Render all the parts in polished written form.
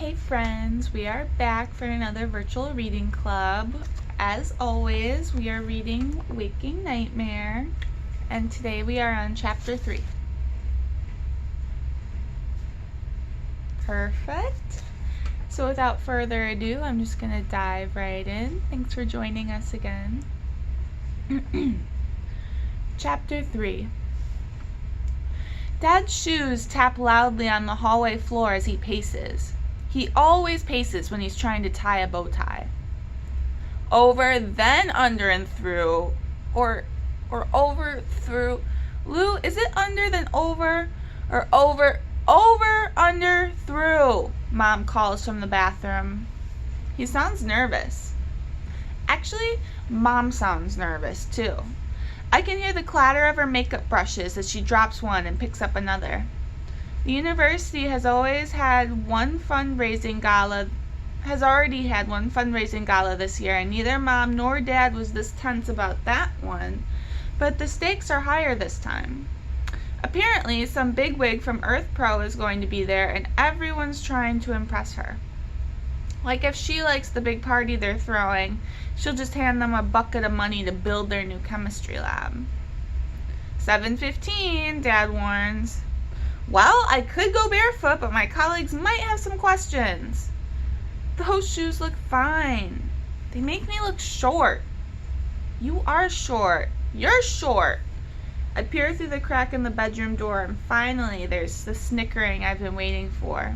Hey friends, we are back for another virtual reading club. As always, we are reading Waking Nightmare, and today we are on chapter 3. Perfect. So without further ado, I'm just going to dive right in. Thanks for joining us again. Chapter 3. Dad's shoes tap loudly on the hallway floor as he paces. He always paces when he's trying to tie a bow tie. Over, then under and through, or over, through. Lou, is it under, then over, or over, under, through? Mom calls from the bathroom. He sounds nervous. Actually, Mom sounds nervous too. I can hear the clatter of her makeup brushes as she drops one and picks up another. The university has already had one fundraising gala this year, and neither Mom nor Dad was this tense about that one, but the stakes are higher this time. Apparently, some bigwig from Earth Pro is going to be there, and everyone's trying to impress her. Like if she likes the big party they're throwing, she'll just hand them a bucket of money to build their new chemistry lab. 7:15, Dad warns. Well, I could go barefoot, but my colleagues might have some questions. Those shoes look fine. They make me look short. You are short. You're short. I peer through the crack in the bedroom door, and finally there's the snickering I've been waiting for.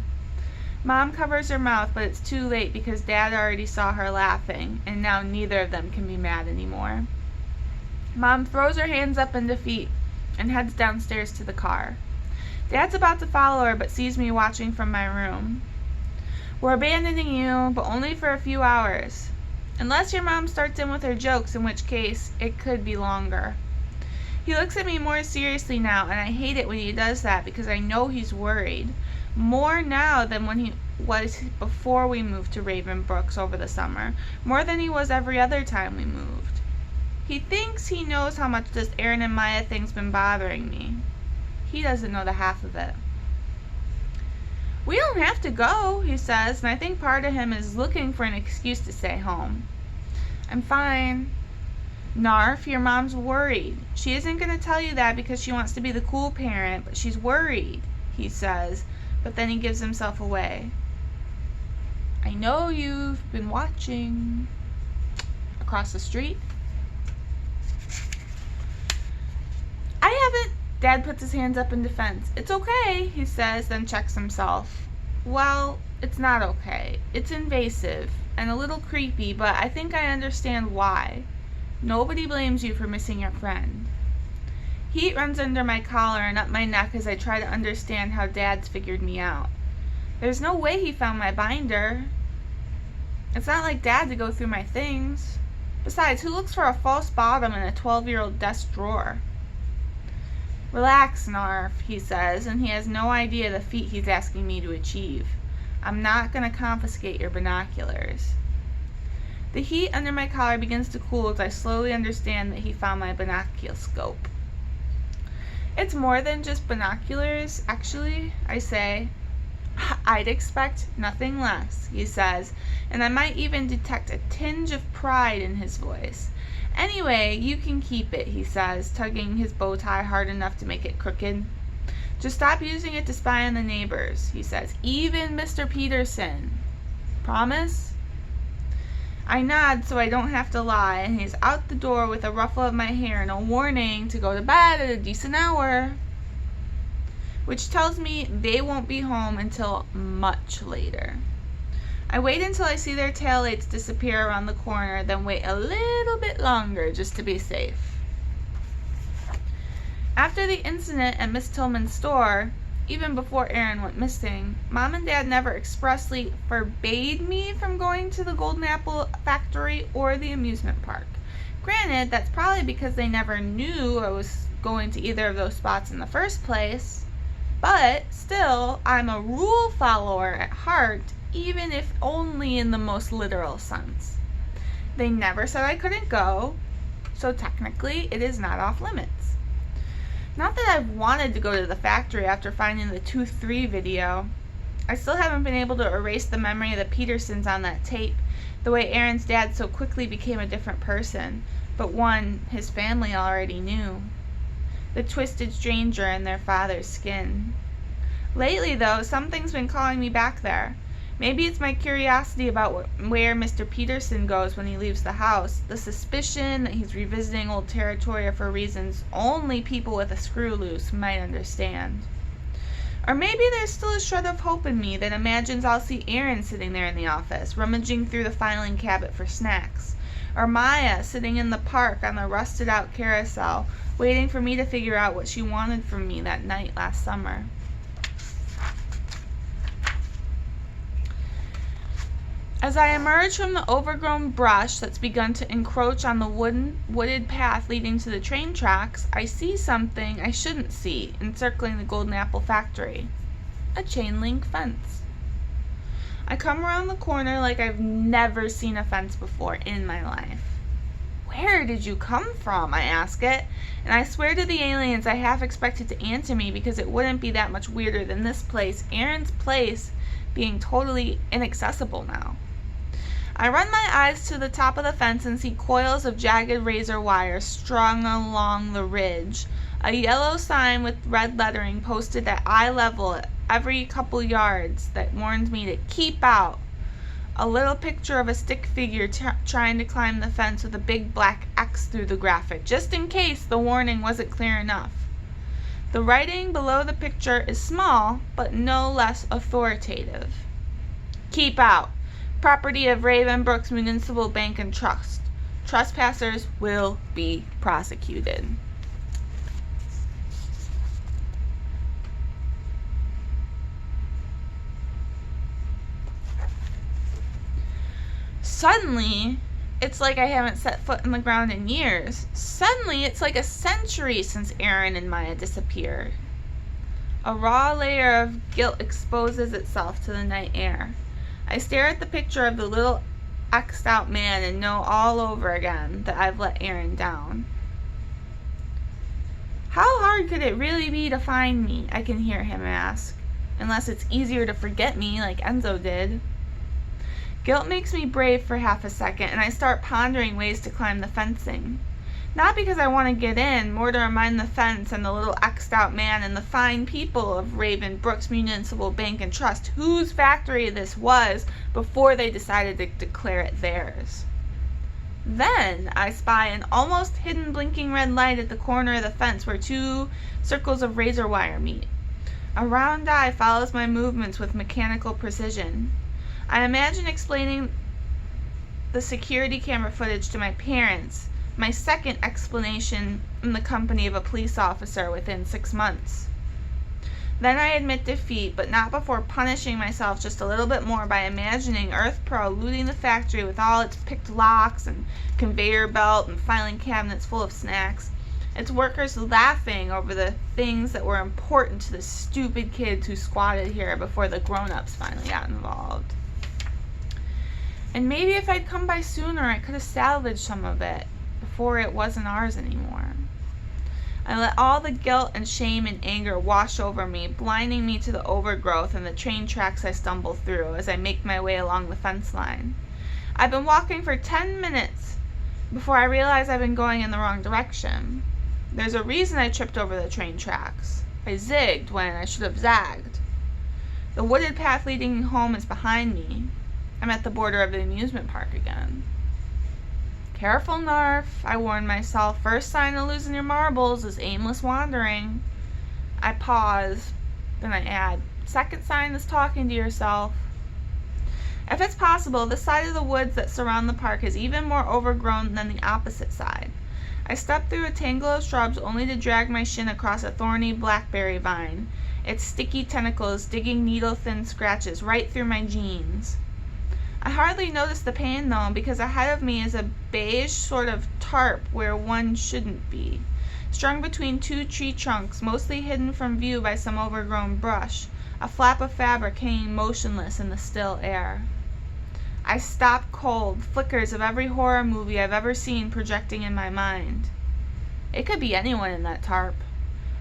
Mom covers her mouth, but it's too late because Dad already saw her laughing, and now neither of them can be mad anymore. Mom throws her hands up in defeat and heads downstairs to the car. Dad's about to follow her, but sees me watching from my room. We're abandoning you, but only for a few hours. Unless your mom starts in with her jokes, in which case, it could be longer. He looks at me more seriously now, and I hate it when he does that because I know he's worried. More now than when he was before we moved to Raven Brooks over the summer. More than he was every other time we moved. He thinks he knows how much this Aaron and Mya thing's been bothering me. He doesn't know the half of it. We don't have to go, he says, and I think part of him is looking for an excuse to stay home. I'm fine. Narf, your mom's worried. She isn't going to tell you that because she wants to be the cool parent, but she's worried, he says, but then he gives himself away. I know you've been watching. Across the street. I haven't. Dad puts his hands up in defense. It's okay, he says, then checks himself. Well, it's not okay. It's invasive and a little creepy, but I think I understand why. Nobody blames you for missing your friend. Heat runs under my collar and up my neck as I try to understand how Dad's figured me out. There's no way he found my binder. It's not like Dad to go through my things. Besides, who looks for a false bottom in a 12-year-old desk drawer? Relax, Narf, he says, and he has no idea the feat he's asking me to achieve. I'm not going to confiscate your binoculars. The heat under my collar begins to cool as I slowly understand that he found my binoculoscope. It's more than just binoculars, actually, I say. I'd expect nothing less, he says, and I might even detect a tinge of pride in his voice. Anyway, you can keep it, he says, tugging his bow tie hard enough to make it crooked. Just stop using it to spy on the neighbors, he says. Even Mr. Peterson. Promise? I nod so I don't have to lie, and he's out the door with a ruffle of my hair and a warning to go to bed at a decent hour. Which tells me they won't be home until much later. I wait until I see their taillights disappear around the corner, then wait a little bit longer just to be safe. After the incident at Miss Tillman's store, even before Aaron went missing, Mom and Dad never expressly forbade me from going to the Golden Apple Factory or the amusement park. Granted, that's probably because they never knew I was going to either of those spots in the first place, but still, I'm a rule follower at heart, even if only in the most literal sense. They never said I couldn't go, so technically it is not off limits. Not that I've wanted to go to the factory after finding the 2-3 video. I still haven't been able to erase the memory of the Petersons on that tape, the way Aaron's dad so quickly became a different person, but one his family already knew. The twisted stranger in their father's skin. Lately, though, something's been calling me back there. Maybe it's my curiosity about where Mr. Peterson goes when he leaves the house, the suspicion that he's revisiting old territory for reasons only people with a screw loose might understand. Or maybe there's still a shred of hope in me that imagines I'll see Aaron sitting there in the office, rummaging through the filing cabinet for snacks. Or Mya sitting in the park on the rusted-out carousel, waiting for me to figure out what she wanted from me that night last summer. As I emerge from the overgrown brush that's begun to encroach on the wooded path leading to the train tracks, I see something I shouldn't see encircling the Golden Apple factory. A chain-link fence. I come around the corner like I've never seen a fence before in my life. "Where did you come from?" I ask it, and I swear to the aliens I half expected to answer me because it wouldn't be that much weirder than this place, Aaron's place, being totally inaccessible now. I run my eyes to the top of the fence and see coils of jagged razor wire strung along the ridge, a yellow sign with red lettering posted at eye level every couple yards that warned me to keep out, a little picture of a stick figure trying to climb the fence with a big black X through the graphic, just in case the warning wasn't clear enough. The writing below the picture is small, but no less authoritative. "Keep out. Property of Ravenbrook's Municipal Bank and Trust. Trespassers will be prosecuted." Suddenly, it's like I haven't set foot in the ground in years. Suddenly, it's like a century since Aaron and Mya disappeared. A raw layer of guilt exposes itself to the night air. I stare at the picture of the little X'd out man and know all over again that I've let Aaron down. "How hard could it really be to find me?" I can hear him ask. "Unless it's easier to forget me like Enzo did." Guilt makes me brave for half a second, and I start pondering ways to climb the fencing. Not because I want to get in, more to remind the fence and the little X'd out man and the fine people of Ravenbrook's Municipal Bank and Trust whose factory this was before they decided to declare it theirs. Then I spy an almost hidden blinking red light at the corner of the fence where two circles of razor wire meet. A round eye follows my movements with mechanical precision. I imagine explaining the security camera footage to my parents, my second explanation in the company of a police officer within 6 months. Then I admit defeat, but not before punishing myself just a little bit more by imagining Earth Pro looting the factory with all its picked locks and conveyor belt and filing cabinets full of snacks, its workers laughing over the things that were important to the stupid kids who squatted here before the grown-ups finally got involved. And maybe if I'd come by sooner, I could have salvaged some of it before it wasn't ours anymore. I let all the guilt and shame and anger wash over me, blinding me to the overgrowth and the train tracks I stumble through as I make my way along the fence line. I've been walking for 10 minutes before I realize I've been going in the wrong direction. There's a reason I tripped over the train tracks. I zigged when I should have zagged. The wooded path leading home is behind me. I'm at the border of the amusement park again. "Careful, Narf," I warn myself. "First sign of losing your marbles is aimless wandering." I pause, then I add, "Second sign is talking to yourself." If it's possible, the side of the woods that surround the park is even more overgrown than the opposite side. I step through a tangle of shrubs only to drag my shin across a thorny blackberry vine, its sticky tentacles digging needle-thin scratches right through my jeans. I hardly notice the pain, though, because ahead of me is a beige sort of tarp where one shouldn't be, strung between two tree trunks, mostly hidden from view by some overgrown brush, a flap of fabric hanging motionless in the still air. I stop cold, flickers of every horror movie I've ever seen projecting in my mind. It could be anyone in that tarp.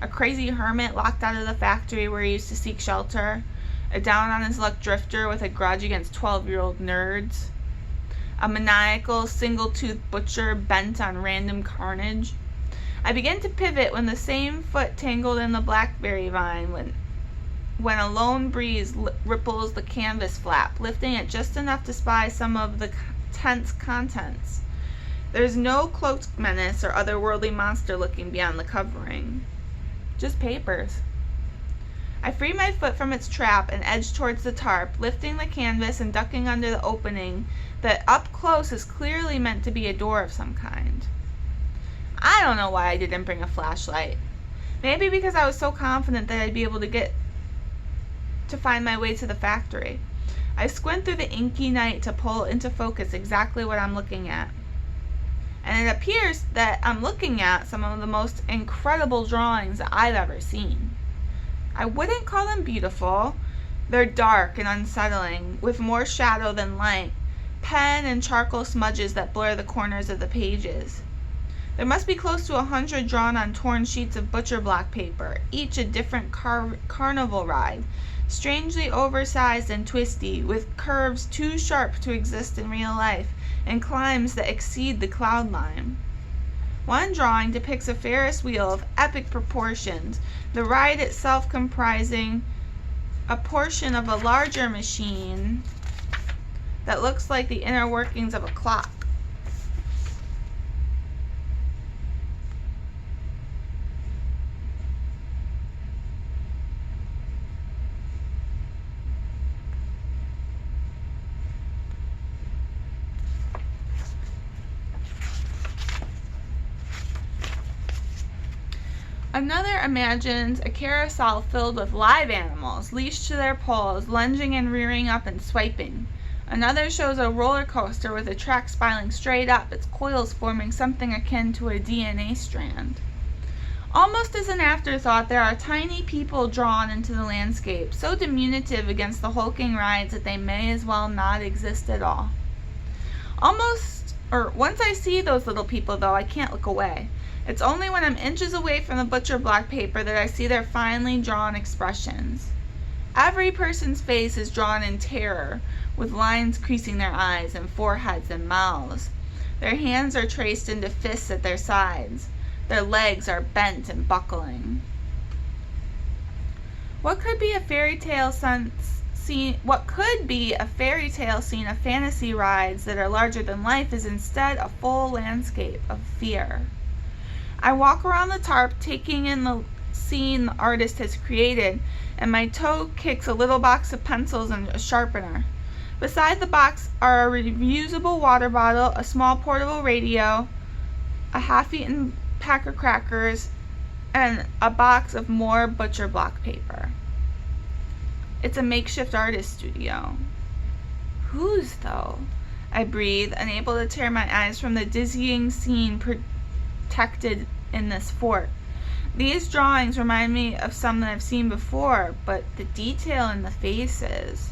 A crazy hermit locked out of the factory where he used to seek shelter, a down-on-his-luck drifter with a grudge against 12-year-old nerds, a maniacal, single-toothed butcher bent on random carnage. I begin to pivot when the same foot tangled in the blackberry vine, when a lone breeze ripples the canvas flap, lifting it just enough to spy some of the tent's contents. There's no cloaked menace or otherworldly monster looking beyond the covering. Just papers. I free my foot from its trap and edge towards the tarp, lifting the canvas and ducking under the opening that up close is clearly meant to be a door of some kind. I don't know why I didn't bring a flashlight. Maybe because I was so confident that I'd be able to find my way to the factory. I squint through the inky night to pull into focus exactly what I'm looking at. And it appears that I'm looking at some of the most incredible drawings that I've ever seen. I wouldn't call them beautiful. They're dark and unsettling, with more shadow than light, pen and charcoal smudges that blur the corners of the pages. There must be close to 100 drawn on torn sheets of butcher block paper, each a different carnival ride, strangely oversized and twisty, with curves too sharp to exist in real life, and climbs that exceed the cloud line. One drawing depicts a Ferris wheel of epic proportions, the ride itself comprising a portion of a larger machine that looks like the inner workings of a clock. Another imagines a carousel filled with live animals, leashed to their poles, lunging and rearing up and swiping. Another shows a roller coaster with the track spiraling straight up, its coils forming something akin to a DNA strand. Almost as an afterthought, there are tiny people drawn into the landscape, so diminutive against the hulking rides that they may as well not exist at all. Once I see those little people, though, I can't look away. It's only when I'm inches away from the butcher block paper that I see their finely drawn expressions. Every person's face is drawn in terror, with lines creasing their eyes and foreheads and mouths. Their hands are traced into fists at their sides. Their legs are bent and buckling. What could be a fairy tale scene of fantasy rides that are larger than life is instead a full landscape of fear. I walk around the tarp, taking in the scene the artist has created, and my toe kicks a little box of pencils and a sharpener. Beside the box are a reusable water bottle, a small portable radio, a half-eaten pack of crackers, and a box of more butcher block paper. It's a makeshift artist studio. Whose, though? I breathe, unable to tear my eyes from the dizzying scene protected in this fort. These drawings remind me of some that I've seen before, but the detail in the faces.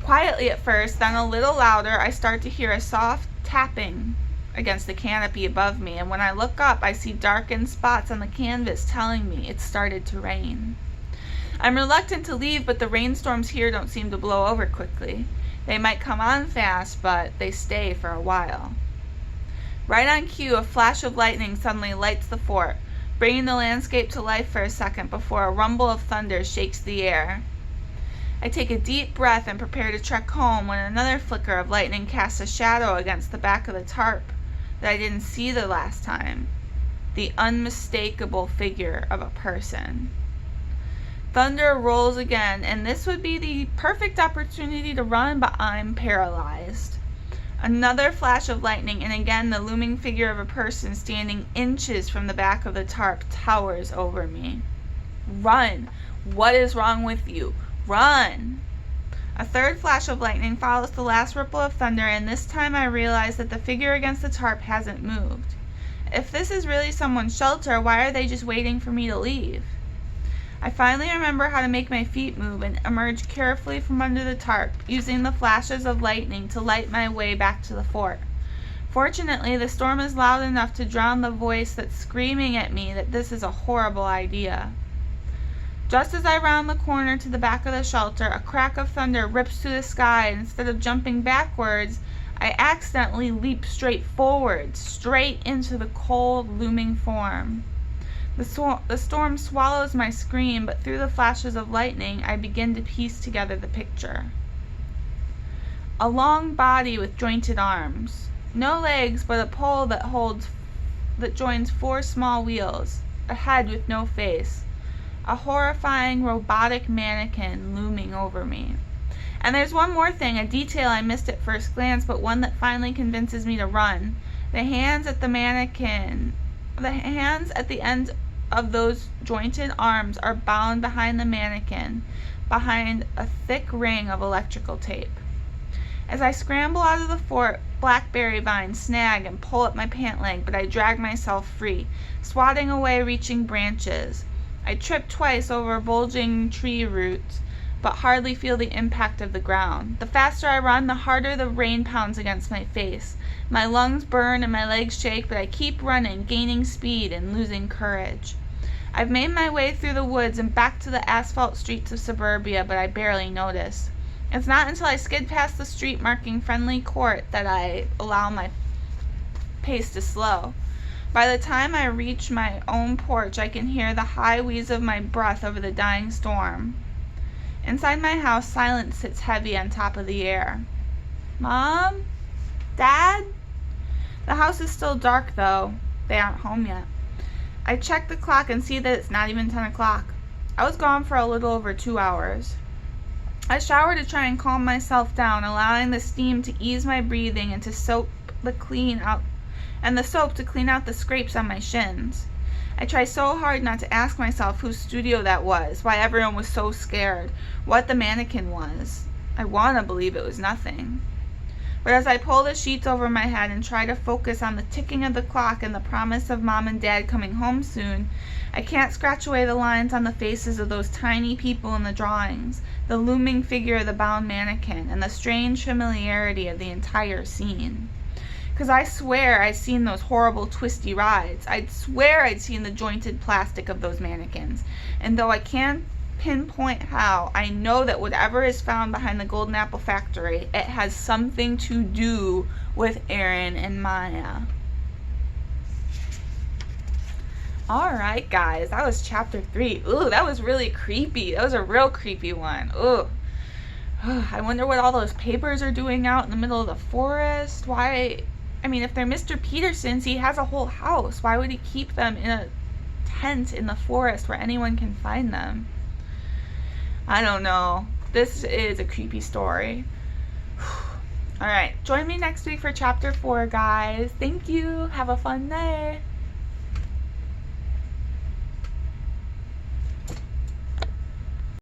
Quietly at first, then a little louder, I start to hear a soft tapping against the canopy above me, and when I look up, I see darkened spots on the canvas telling me it started to rain. I'm reluctant to leave, but the rainstorms here don't seem to blow over quickly. They might come on fast, but they stay for a while. Right on cue, a flash of lightning suddenly lights the fort, bringing the landscape to life for a second before a rumble of thunder shakes the air. I take a deep breath and prepare to trek home when another flicker of lightning casts a shadow against the back of the tarp that I didn't see the last time. The unmistakable figure of a person. Thunder rolls again, and this would be the perfect opportunity to run, but I'm paralyzed. Another flash of lightning, and again the looming figure of a person standing inches from the back of the tarp towers over me. Run! What is wrong with you? Run! A third flash of lightning follows the last ripple of thunder, and this time I realize that the figure against the tarp hasn't moved. If this is really someone's shelter, why are they just waiting for me to leave? I finally remember how to make my feet move and emerge carefully from under the tarp, using the flashes of lightning to light my way back to the fort. Fortunately, the storm is loud enough to drown the voice that's screaming at me that this is a horrible idea. Just as I round the corner to the back of the shelter, a crack of thunder rips through the sky, and instead of jumping backwards, I accidentally leap straight forward, straight into the cold, looming form. The storm swallows my scream, but through the flashes of lightning, I begin to piece together the picture. A long body with jointed arms. No legs, but a pole that joins 4 small wheels. A head with no face. A horrifying robotic mannequin looming over me. And there's one more thing, a detail I missed at first glance, but one that finally convinces me to run. The hands at the end of those jointed arms are bound behind the mannequin, behind a thick ring of electrical tape. As I scramble out of the fort, blackberry vines snag and pull at my pant leg, but I drag myself free, swatting away reaching branches. I trip twice over bulging tree roots, but hardly feel the impact of the ground. The faster I run, the harder the rain pounds against my face. My lungs burn and my legs shake, but I keep running, gaining speed and losing courage. I've made my way through the woods and back to the asphalt streets of suburbia, but I barely notice. It's not until I skid past the street marking Friendly Court that I allow my pace to slow. By the time I reach my own porch, I can hear the high wheeze of my breath over the dying storm. Inside my house, silence sits heavy on top of the air. Mom? Dad? The house is still dark, though. They aren't home yet. I check the clock and see that it's not even 10 o'clock. I was gone for a little over 2 hours. I shower to try and calm myself down, allowing the steam to ease my breathing and the soap to clean out the scrapes on my shins. I try so hard not to ask myself whose studio that was, why everyone was so scared, what the mannequin was. I want to believe it was nothing. But as I pull the sheets over my head and try to focus on the ticking of the clock and the promise of Mom and Dad coming home soon, I can't scratch away the lines on the faces of those tiny people in the drawings, the looming figure of the bound mannequin, and the strange familiarity of the entire scene. 'Cause I swear I'd seen those horrible twisty rides. I'd swear I'd seen the jointed plastic of those mannequins. And though I can't pinpoint how, I know that whatever is found behind the Golden Apple Factory, it has something to do with Aaron and Mya. Alright guys, that was chapter 3. Ooh, that was really creepy. That was a real creepy one. Ooh. I wonder what all those papers are doing out in the middle of the forest. If they're Mr. Peterson's, he has a whole house. Why would he keep them in a tent in the forest where anyone can find them? I don't know. This is a creepy story. Alright, join me next week for chapter 4, guys. Thank you. Have a fun day.